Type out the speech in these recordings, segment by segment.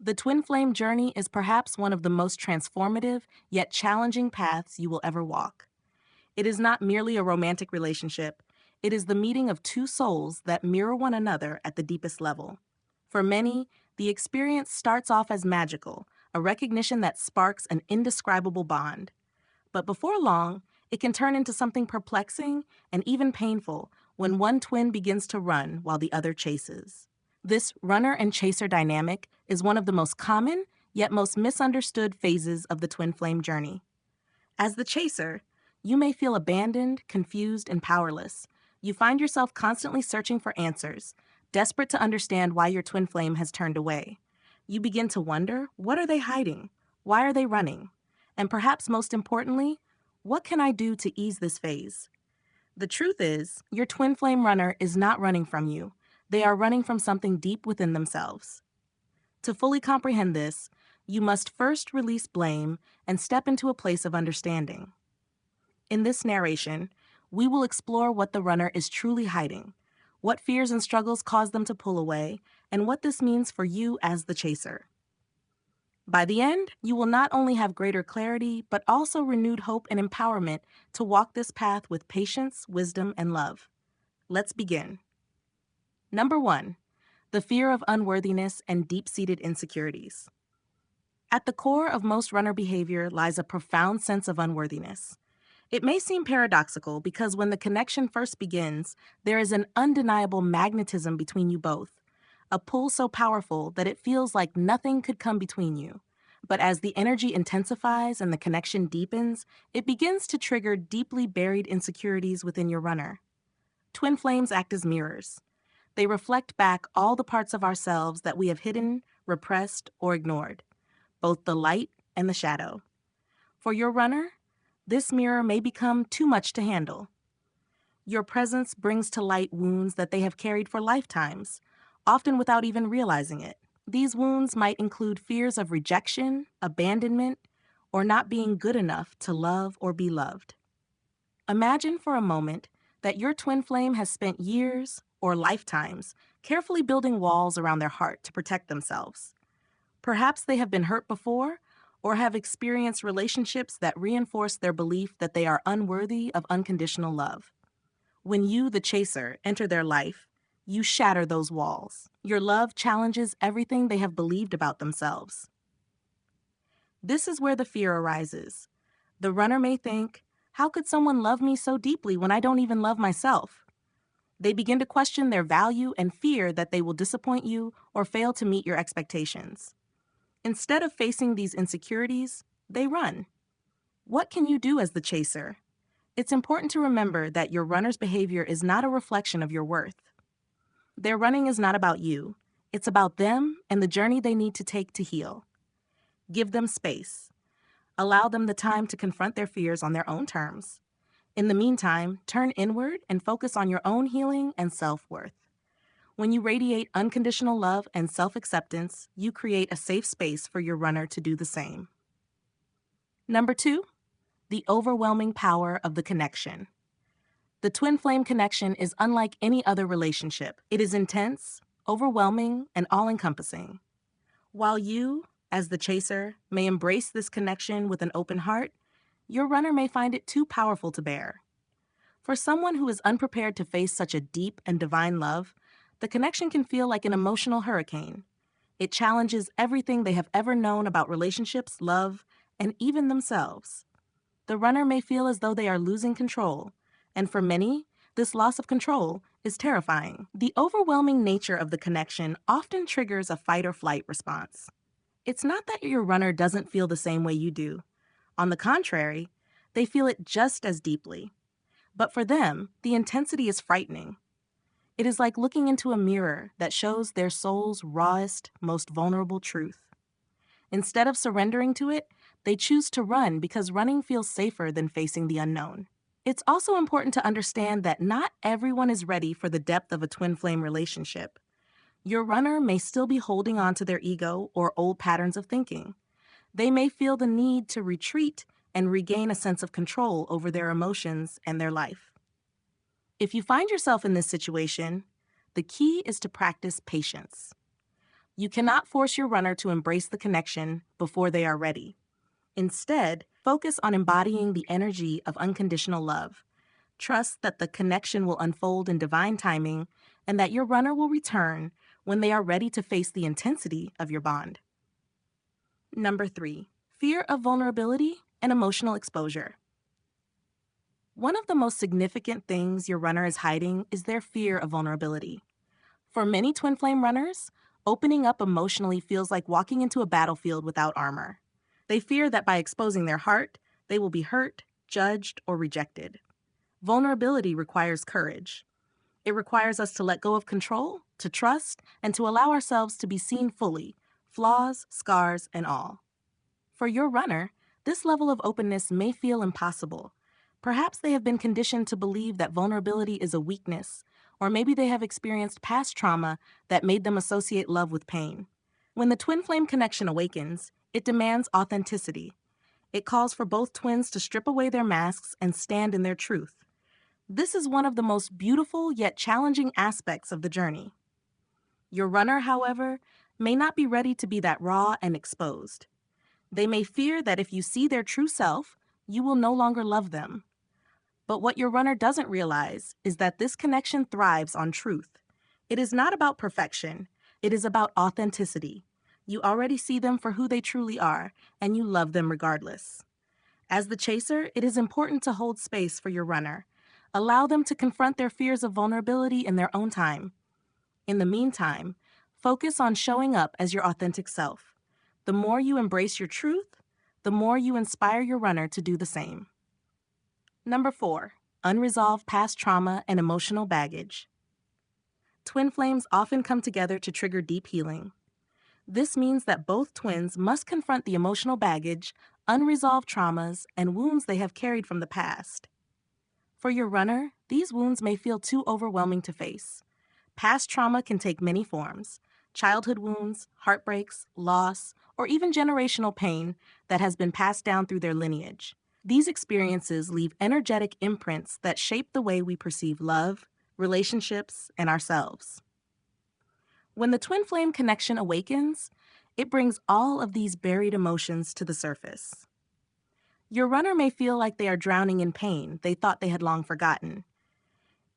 The twin flame journey is perhaps one of the most transformative yet challenging paths you will ever walk. It is not merely a romantic relationship, it is the meeting of two souls that mirror one another at the deepest level. For many, the experience starts off as magical, a recognition that sparks an indescribable bond. But before long, it can turn into something perplexing and even painful when one twin begins to run while the other chases. This runner and chaser dynamic is one of the most common, yet most misunderstood phases of the twin flame journey. As the chaser, you may feel abandoned, confused, and powerless. You find yourself constantly searching for answers, desperate to understand why your twin flame has turned away. You begin to wonder, what are they hiding? Why are they running? And perhaps most importantly, what can I do to ease this phase? The truth is, your twin flame runner is not running from you. They are running from something deep within themselves. To fully comprehend this, you must first release blame and step into a place of understanding. In this narration, we will explore what the runner is truly hiding, what fears and struggles cause them to pull away, and what this means for you as the chaser. By the end, you will not only have greater clarity, but also renewed hope and empowerment to walk this path with patience, wisdom, and love. Let's begin. Number 1, the fear of unworthiness and deep-seated insecurities. At the core of most runner behavior lies a profound sense of unworthiness. It may seem paradoxical because when the connection first begins, there is an undeniable magnetism between you both, a pull so powerful that it feels like nothing could come between you. But as the energy intensifies and the connection deepens, it begins to trigger deeply buried insecurities within your runner. Twin flames act as mirrors. They reflect back all the parts of ourselves that we have hidden, repressed, or ignored, both the light and the shadow. For your runner, this mirror may become too much to handle. Your presence brings to light wounds that they have carried for lifetimes, often without even realizing it. These wounds might include fears of rejection, abandonment, or not being good enough to love or be loved. Imagine for a moment that your twin flame has spent years or lifetimes carefully building walls around their heart to protect themselves. Perhaps they have been hurt before or have experienced relationships that reinforce their belief that they are unworthy of unconditional love. When you, the chaser, enter their life, you shatter those walls. Your love challenges everything they have believed about themselves. This is where the fear arises. The runner may think, how could someone love me so deeply when I don't even love myself? They begin to question their value and fear that they will disappoint you or fail to meet your expectations. Instead of facing these insecurities, they run. What can you do as the chaser? It's important to remember that your runner's behavior is not a reflection of your worth. Their running is not about you. It's about them and the journey they need to take to heal. Give them space. Allow them the time to confront their fears on their own terms. In the meantime, turn inward and focus on your own healing and self-worth. When you radiate unconditional love and self-acceptance, you create a safe space for your runner to do the same. Number 2, the overwhelming power of the connection. The twin flame connection is unlike any other relationship. It is intense, overwhelming, and all-encompassing. While you, as the chaser, may embrace this connection with an open heart, your runner may find it too powerful to bear. For someone who is unprepared to face such a deep and divine love, the connection can feel like an emotional hurricane. It challenges everything they have ever known about relationships, love, and even themselves. The runner may feel as though they are losing control, and for many, this loss of control is terrifying. The overwhelming nature of the connection often triggers a fight or flight response. It's not that your runner doesn't feel the same way you do. On the contrary, they feel it just as deeply. But for them, the intensity is frightening. It is like looking into a mirror that shows their soul's rawest, most vulnerable truth. Instead of surrendering to it, they choose to run because running feels safer than facing the unknown. It's also important to understand that not everyone is ready for the depth of a twin flame relationship. Your runner may still be holding on to their ego or old patterns of thinking. They may feel the need to retreat and regain a sense of control over their emotions and their life. If you find yourself in this situation, the key is to practice patience. You cannot force your runner to embrace the connection before they are ready. Instead, focus on embodying the energy of unconditional love. Trust that the connection will unfold in divine timing and that your runner will return when they are ready to face the intensity of your bond. Number 3, fear of vulnerability and emotional exposure. One of the most significant things your runner is hiding is their fear of vulnerability. For many twin flame runners, opening up emotionally feels like walking into a battlefield without armor. They fear that by exposing their heart, they will be hurt, judged, or rejected. Vulnerability requires courage. It requires us to let go of control, to trust, and to allow ourselves to be seen fully, flaws, scars, and all. For your runner, this level of openness may feel impossible. Perhaps they have been conditioned to believe that vulnerability is a weakness, or maybe they have experienced past trauma that made them associate love with pain. When the twin flame connection awakens, it demands authenticity. It calls for both twins to strip away their masks and stand in their truth. This is one of the most beautiful yet challenging aspects of the journey. Your runner, however, may not be ready to be that raw and exposed. They may fear that if you see their true self, you will no longer love them. But what your runner doesn't realize is that this connection thrives on truth. It is not about perfection. It is about authenticity. You already see them for who they truly are, and you love them regardless. As the chaser, it is important to hold space for your runner. Allow them to confront their fears of vulnerability in their own time. In the meantime, focus on showing up as your authentic self. The more you embrace your truth, the more you inspire your runner to do the same. Number 4, unresolved past trauma and emotional baggage. Twin flames often come together to trigger deep healing. This means that both twins must confront the emotional baggage, unresolved traumas, and wounds they have carried from the past. For your runner, these wounds may feel too overwhelming to face. Past trauma can take many forms: childhood wounds, heartbreaks, loss, or even generational pain that has been passed down through their lineage. These experiences leave energetic imprints that shape the way we perceive love, relationships, and ourselves. When the twin flame connection awakens, it brings all of these buried emotions to the surface. Your runner may feel like they are drowning in pain they thought they had long forgotten.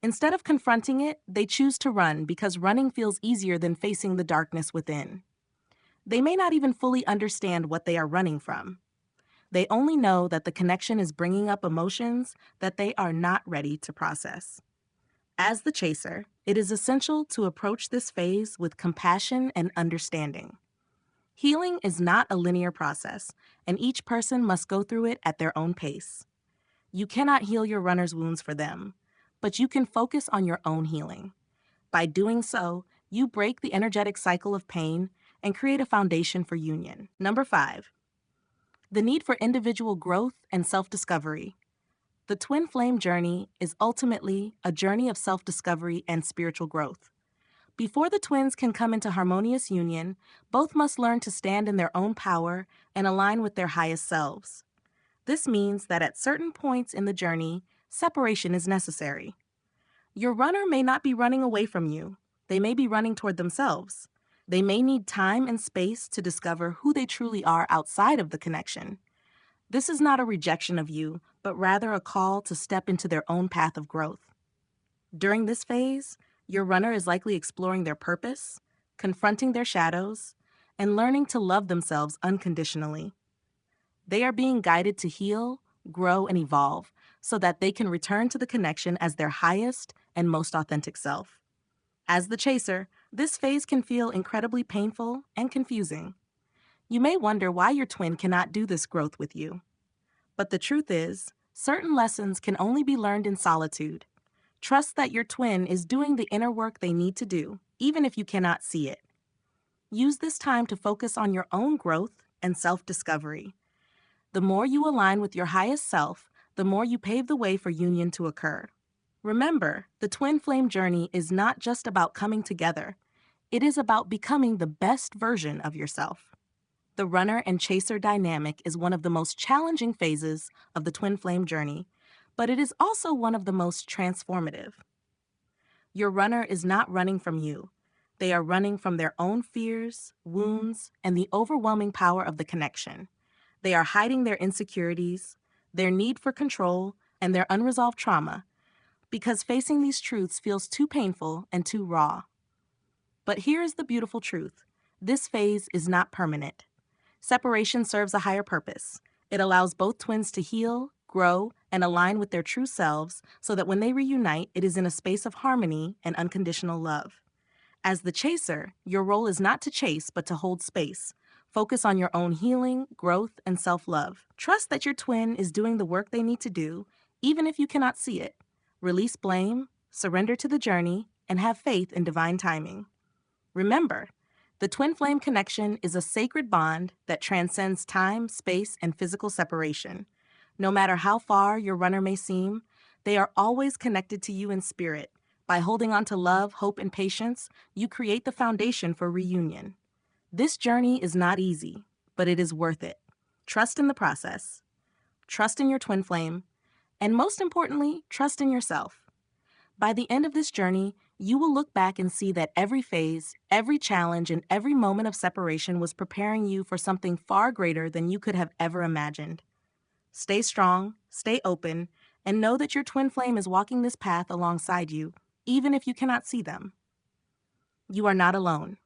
Instead of confronting it, they choose to run because running feels easier than facing the darkness within. They may not even fully understand what they are running from. They only know that the connection is bringing up emotions that they are not ready to process. As the chaser, it is essential to approach this phase with compassion and understanding. Healing is not a linear process, and each person must go through it at their own pace. You cannot heal your runner's wounds for them, but you can focus on your own healing. By doing so, you break the energetic cycle of pain and create a foundation for union. Number 5, the need for individual growth and self-discovery. The twin flame journey is ultimately a journey of self-discovery and spiritual growth. Before the twins can come into harmonious union, both must learn to stand in their own power and align with their highest selves. This means that at certain points in the journey, separation is necessary. Your runner may not be running away from you. They may be running toward themselves. They may need time and space to discover who they truly are outside of the connection. This is not a rejection of you, but rather a call to step into their own path of growth. During this phase, your runner is likely exploring their purpose, confronting their shadows, and learning to love themselves unconditionally. They are being guided to heal, grow, and evolve so that they can return to the connection as their highest and most authentic self. As the chaser, this phase can feel incredibly painful and confusing. You may wonder why your twin cannot do this growth with you. But the truth is, certain lessons can only be learned in solitude. Trust that your twin is doing the inner work they need to do, even if you cannot see it. Use this time to focus on your own growth and self-discovery. The more you align with your highest self, the more you pave the way for union to occur. Remember, the twin flame journey is not just about coming together. It is about becoming the best version of yourself. The runner and chaser dynamic is one of the most challenging phases of the twin flame journey, but it is also one of the most transformative. Your runner is not running from you. They are running from their own fears, wounds, and the overwhelming power of the connection. They are hiding their insecurities, their need for control, and their unresolved trauma because facing these truths feels too painful and too raw. But here is the beautiful truth. This phase is not permanent. Separation serves a higher purpose. It allows both twins to heal, grow, and align with their true selves so that when they reunite, it is in a space of harmony and unconditional love. As the chaser, your role is not to chase, but to hold space. Focus on your own healing, growth, and self-love. Trust that your twin is doing the work they need to do, even if you cannot see it. Release blame, surrender to the journey, and have faith in divine timing. Remember, the twin flame connection is a sacred bond that transcends time, space, and physical separation. No matter how far your runner may seem, they are always connected to you in spirit. By holding on to love, hope, and patience, you create the foundation for reunion. This journey is not easy, but it is worth it. Trust in the process. Trust in your twin flame. And most importantly, trust in yourself. By the end of this journey, you will look back and see that every phase, every challenge, and every moment of separation was preparing you for something far greater than you could have ever imagined. Stay strong, stay open, and know that your twin flame is walking this path alongside you, even if you cannot see them. You are not alone.